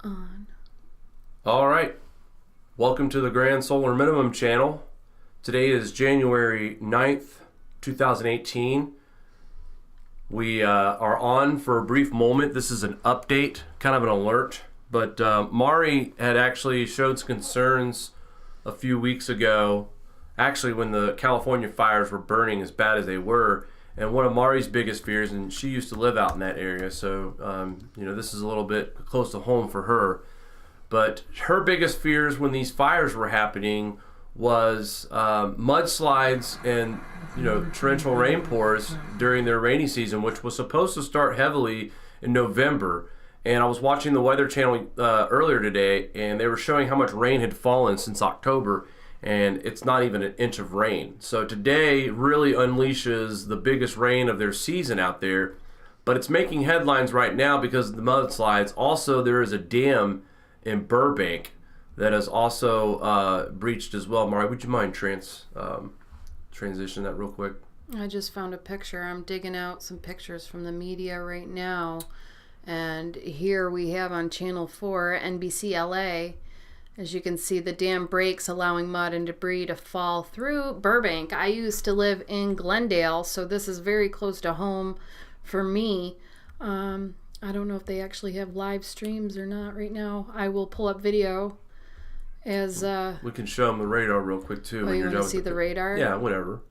On. All right. Welcome to the Grand Solar Minimum channel. Today is January 9th, 2018. We are on for a brief moment. This is an update, kind of an alert. But Mari had actually showed some concerns a few weeks ago, actually when the California fires were burning as bad as they were. And one of Mari's biggest fears, and she used to live out in that area, so this is a little bit close to home for her. But her biggest fears when these fires were happening was mudslides and torrential rainpours during their rainy season, which was supposed to start heavily in November. And I was watching the Weather Channel earlier today, and they were showing how much rain had fallen since October. And it's not even an inch of rain. So today really unleashes the biggest rain of their season out there, but it's making headlines right now because of the mudslides. Also, there is a dam in Burbank that is also breached as well. Mari, would you mind transition that real quick? I just found a picture. I'm digging out some pictures from the media right now. And here we have on Channel 4, NBC LA. As you can see, the dam breaks, allowing mud and debris to fall through Burbank. I used to live in Glendale, so this is very close to home for me. I don't know if they actually have live streams or not right now. I will pull up video as... we can show them the radar real quick, too. Oh, you want to see the radar? Yeah, whenever.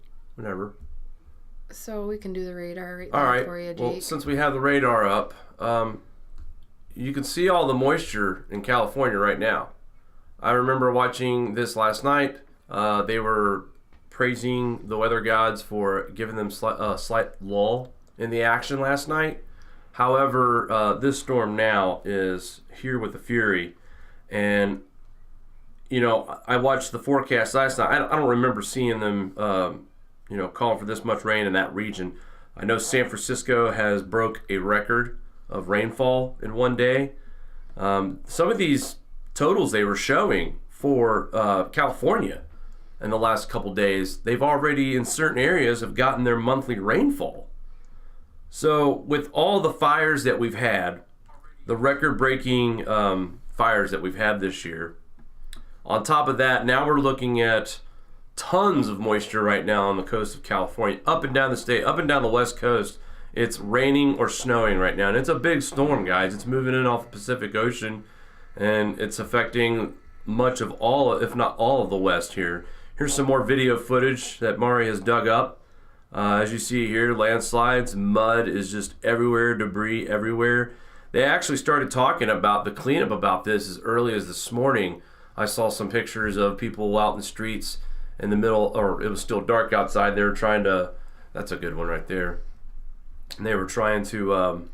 So we can do the radar right all there right. for you, Jake. Well, since we have the radar up, you can see all the moisture in California right now. I remember watching this last night. They were praising the weather gods for giving them slight lull in the action last night. However, this storm now is here with the fury. And, I watched the forecast last night. I don't remember seeing them, calling for this much rain in that region. I know San Francisco has broke a record of rainfall in one day. Some of these totals they were showing for California in the last couple days, they've already in certain areas have gotten their monthly rainfall. So with all the fires that we've had, the record-breaking fires that we've had this year, on top of that, now we're looking at tons of moisture right now on the coast of California, up and down the state, up and down the west coast. It's raining or snowing right now, and it's a big storm, guys. It's moving in off the Pacific Ocean, and it's affecting much of all, if not all of the West here. Here's some more video footage that Mari has dug up. As you see here, landslides, mud is just everywhere, debris everywhere. They actually started talking about the cleanup about this as early as this morning. I saw some pictures of people out in the streets in the middle, or it was still dark outside. They were trying to, that's a good one right there. And they were trying to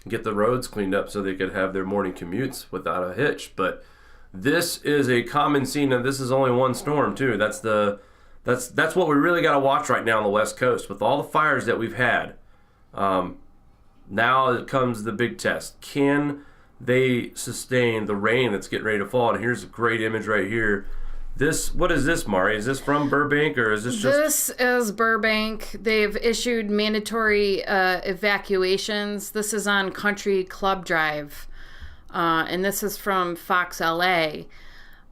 get the roads cleaned up so they could have their morning commutes without a hitch. But this is a common scene, and this is only one storm too. That's what we really got to watch right now on the West Coast with all the fires that we've had. Now it comes the big test. Can they sustain the rain that's getting ready to fall? And here's a great image right here. What is this, Mari? Is this from Burbank, or is this just... This is Burbank. They've issued mandatory evacuations. This is on Country Club Drive. And this is from Fox LA.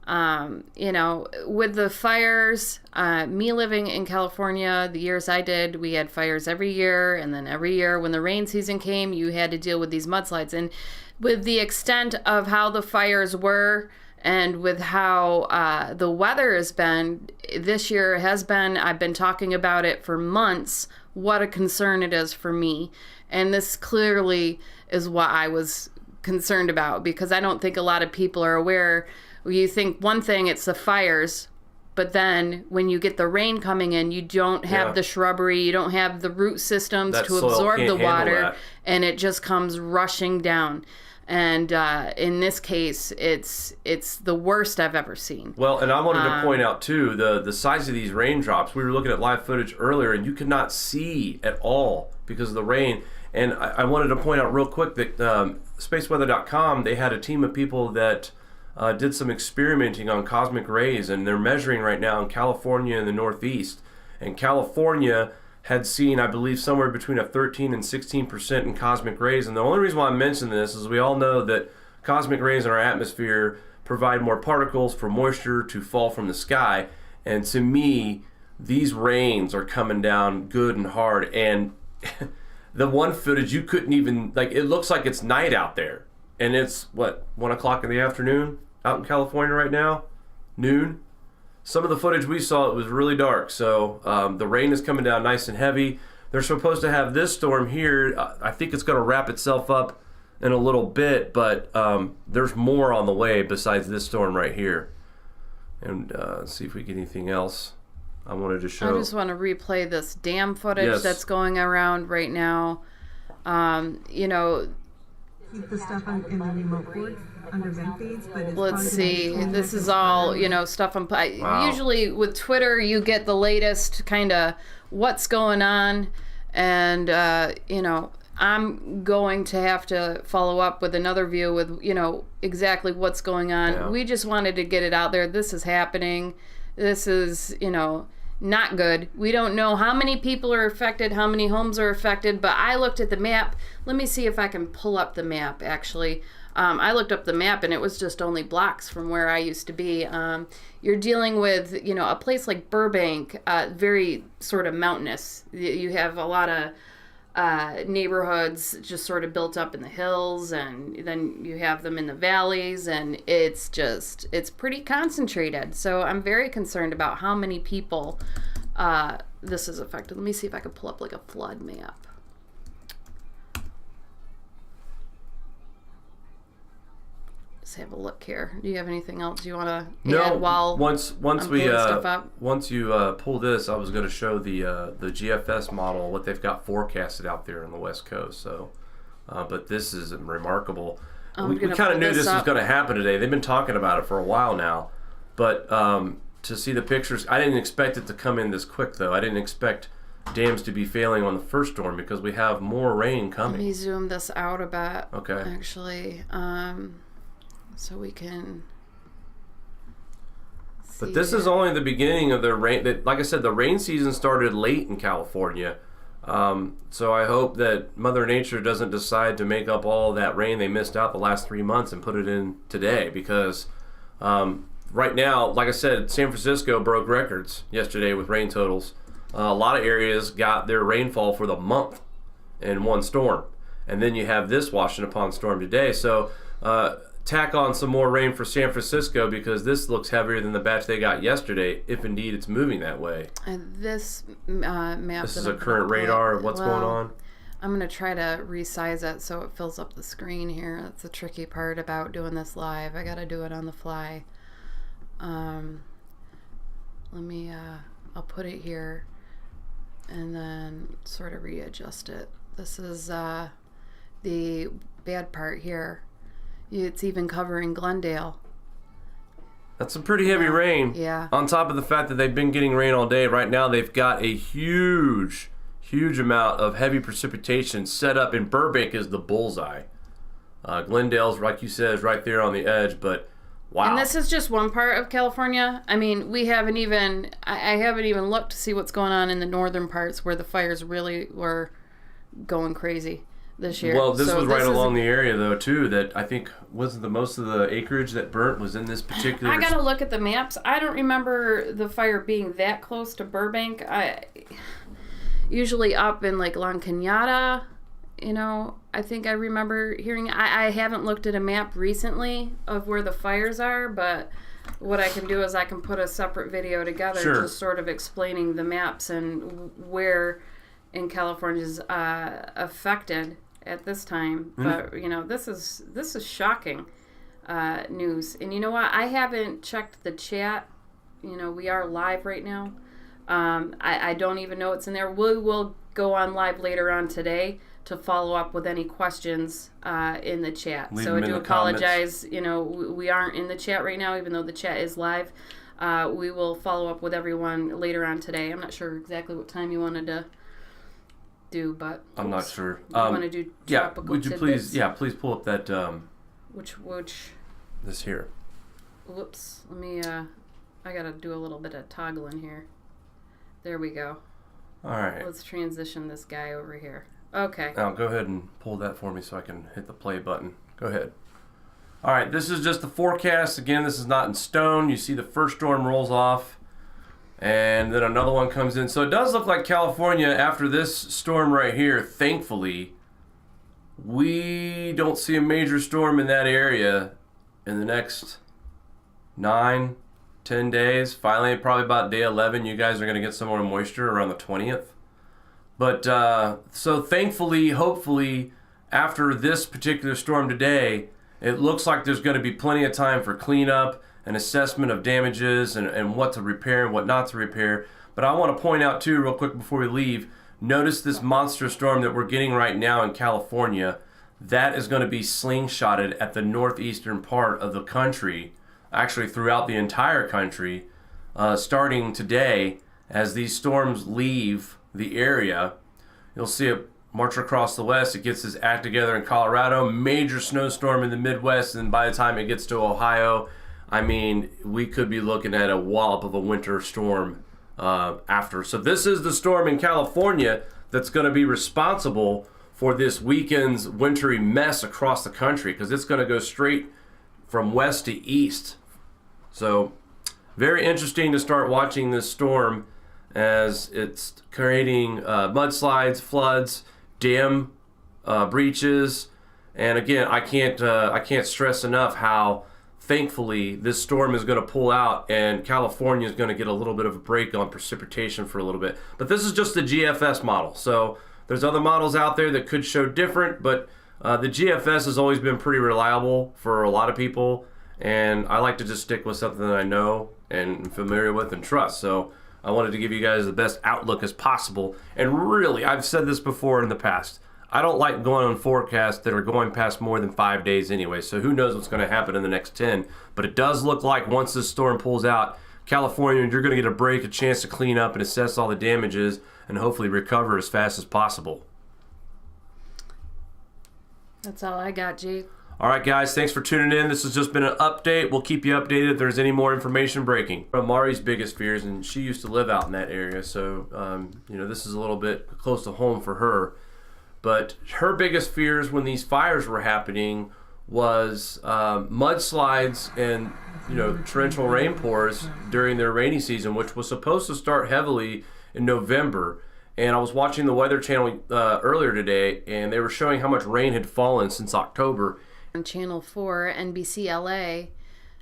With the fires, me living in California, the years I did, we had fires every year. And then every year when the rain season came, you had to deal with these mudslides. And with the extent of how the fires were, and with how the weather has been, this year has been, I've been talking about it for months, what a concern it is for me. And this clearly is what I was concerned about, because I don't think a lot of people are aware. You think one thing, it's the fires, but then when you get the rain coming in, you don't have the shrubbery, you don't have the root systems to absorb the water, and it just comes rushing down. And in this case, it's the worst I've ever seen. Well, and I wanted to point out, too, the size of these raindrops. We were looking at live footage earlier, and you could not see at all because of the rain. And I wanted to point out real quick that spaceweather.com, they had a team of people that did some experimenting on cosmic rays, and they're measuring right now in California and the Northeast. And California had seen, I believe, somewhere between a 13 and 16% in cosmic rays. And the only reason why I mention this is we all know that cosmic rays in our atmosphere provide more particles for moisture to fall from the sky. And to me, these rains are coming down good and hard. And the one footage you couldn't even, like, it looks like it's night out there. And it's, 1 o'clock in the afternoon out in California right now? Noon? Some of the footage we saw, it was really dark. So the rain is coming down nice and heavy. They're supposed to have this storm here. I think it's going to wrap itself up in a little bit, but there's more on the way besides this storm right here. And let's see if we get anything else I wanted to show. I just want to replay this dam footage that's going around right now. You know, keep the stuff in the remote port under vent feeds, but it's let's see. This is all, you know, stuff I'm. Usually with Twitter, you get the latest kind of what's going on, and you know, I'm going to have to follow up with another view with, you know, exactly what's going on. Yeah. We just wanted to get it out there. This is happening. This is, you know, not good. We don't know how many people are affected, how many homes are affected, but I looked at the map. Let me see if I can pull up the map, actually. I looked up the map, and it was just only blocks from where I used to be. You're dealing with, you know, a place like Burbank, very sort of mountainous. You have a lot of neighborhoods just sort of built up in the hills, and then you have them in the valleys, and it's pretty concentrated. So I'm very concerned about how many people this is affected. Let me see if I can pull up like a flood map. Let's have a look here. Do you have anything else you want to add while once you pull this, I was going to show the GFS model, what they've got forecasted out there on the West Coast. So, but this is remarkable. We kind of knew this was going to happen today. They've been talking about it for a while now, but to see the pictures, I didn't expect it to come in this quick, though. I didn't expect dams to be failing on the first storm because we have more rain coming. Let me zoom this out a bit. Okay. Actually, so we can see. But this is only the beginning of the rain. Like I said, the rain season started late in California. So I hope that Mother Nature doesn't decide to make up all that rain they missed out the last 3 months and put it in today, because right now, like I said, San Francisco broke records yesterday with rain totals. A lot of areas got their rainfall for the month in one storm. And then you have this Washington storm today. So tack on some more rain for San Francisco, because this looks heavier than the batch they got yesterday, if indeed it's moving that way. And this map. This is a current radar of what's going on. I'm going to try to resize it so it fills up the screen here. That's the tricky part about doing this live. I got to do it on the fly. Let me, I'll put it here and then sort of readjust it. This is the bad part here. It's even covering Glendale. That's some pretty heavy rain. Yeah. On top of the fact that they've been getting rain all day, right now they've got a huge amount of heavy precipitation set up, and Burbank is the bullseye. Glendale's, like you said, is right there on the edge, but wow. And this is just one part of California. I mean, I haven't even looked to see what's going on in the northern parts where the fires really were going crazy this year. Well, this was right along the area, though, too, that I think wasn't the most of the acreage that burnt was in this particular... I gotta look at the maps. I don't remember the fire being that close to Burbank. Usually up in, like, La Cañada, you know, I think I remember hearing... I haven't looked at a map recently of where the fires are, but what I can do is I can put a separate video together, just sort of explaining the maps and where in California is affected at this time. But you know, this is shocking news. And you know what, I haven't checked the chat. You know, we are live right now. I don't even know what's in there. We will go on live later on today to follow up with any questions in the chat. So I do apologize. You know, we aren't in the chat right now, even though the chat is live. We will follow up with everyone later on today. I'm not sure exactly what time you wanted to do, but I'm not sure. You want to do tropical would you tidbits? please pull up that Which this here. Whoops, let me I gotta do a little bit of toggling here. There we go. All right, let's transition this guy over here. Okay, now go ahead and pull that for me so I can hit the play button. Go ahead. All right, this is just the forecast. Again, this is not in stone. You see the first storm rolls off, and then another one comes in. So it does look like California, after this storm right here, thankfully, we don't see a major storm in that area in the next 9-10 days. Finally, probably about day 11, you guys are going to get some more moisture around the 20th. But so thankfully, hopefully, after this particular storm today, it looks like there's going to be plenty of time for cleanup and assessment of damages and what to repair and what not to repair. But I want to point out too, real quick before we leave, notice this monster storm that we're getting right now in California. That is going to be slingshotted at the northeastern part of the country, actually throughout the entire country, starting today. As these storms leave the area, you'll see it march across the west. It gets its act together in Colorado, major snowstorm in the Midwest, and by the time it gets to Ohio, I mean, we could be looking at a wallop of a winter storm after. So this is the storm in California that's going to be responsible for this weekend's wintry mess across the country, because it's going to go straight from west to east. So very interesting to start watching this storm as it's creating mudslides, floods, dam breaches, and again, I can't stress enough how thankfully this storm is going to pull out, and California is going to get a little bit of a break on precipitation for a little bit. But this is just the GFS model, so there's other models out there that could show different, but the GFS has always been pretty reliable for a lot of people, and I like to just stick with something that I know and am familiar with and trust. So I wanted to give you guys the best outlook as possible. And really, I've said this before in the past, I don't like going on forecasts that are going past more than 5 days anyway, so who knows what's going to happen in the next 10. But it does look like once this storm pulls out, California, you're going to get a break, a chance to clean up and assess all the damages and hopefully recover as fast as possible. That's all I got, Jake. All right, guys, thanks for tuning in. This has just been an update. We'll keep you updated if there's any more information breaking. Mari's biggest fears, and she used to live out in that area, so this is a little bit close to home for her. But her biggest fears when these fires were happening was mudslides and torrential rainpours during their rainy season, which was supposed to start heavily in November. And I was watching the Weather Channel earlier today, and they were showing how much rain had fallen since October. On Channel 4, NBC LA,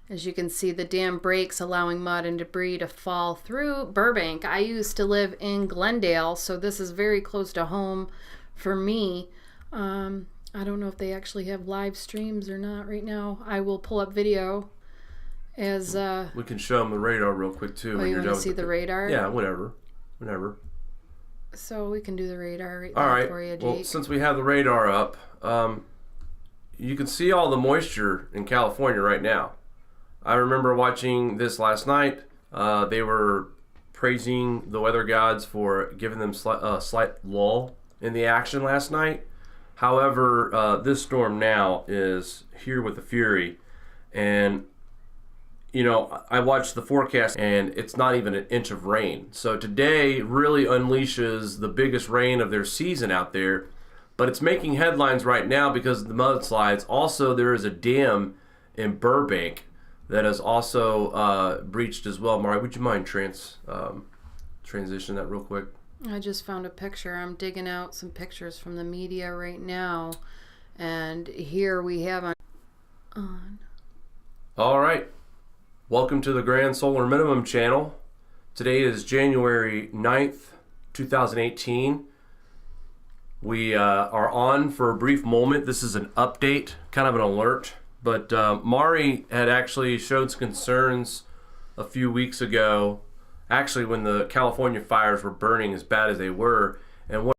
as you can see, the dam breaks, allowing mud and debris to fall through Burbank. I used to live in Glendale, so this is very close to home for me. I don't know if they actually have live streams or not right now. I will pull up video as... we can show them the radar real quick, too. Oh, you want to see the radar? Yeah, whatever. So we can do the radar right all now right. for you, Jake. Well, since we have the radar up, you can see all the moisture in California right now. I remember watching this last night. They were praising the weather gods for giving them slight lull in the action last night. However, this storm now is here with the fury. And, I watched the forecast, and it's not even an inch of rain. So today really unleashes the biggest rain of their season out there. But it's making headlines right now because of the mudslides. Also, there is a dam in Burbank that is also breached as well. Mari, would you mind transition that real quick? I just found a picture. I'm digging out some pictures from the media right now. And here we have on. All right. Welcome to the Grand Solar Minimum channel. Today is January 9th, 2018. We are on for a brief moment. This is an update, kind of an alert. But Mari had actually showed some concerns a few weeks ago, actually when the California fires were burning as bad as they were. And